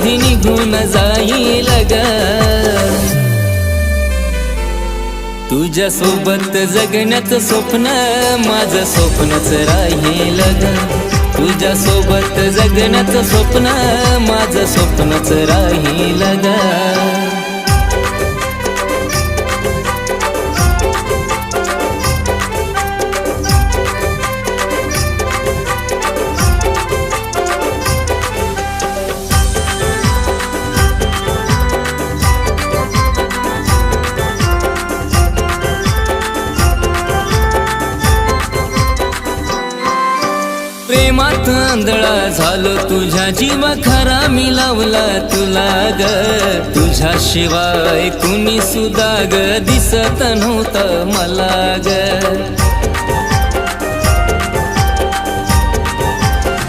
कधी निघून जाईल ग तुझ्या सोबत जगण्याचं स्वप्न माझं स्वप्नच राहील ग तुझ्या सोबत जगण्याचं स्वप्न माझं स्वप्नच राहील ग प्रेमात आंधळा झालो तुझ्या जीवा खरा मी लावला तुला ग तुझ्याशिवाय कुणी सुद्धा ग दिसत नव्हतं मला ग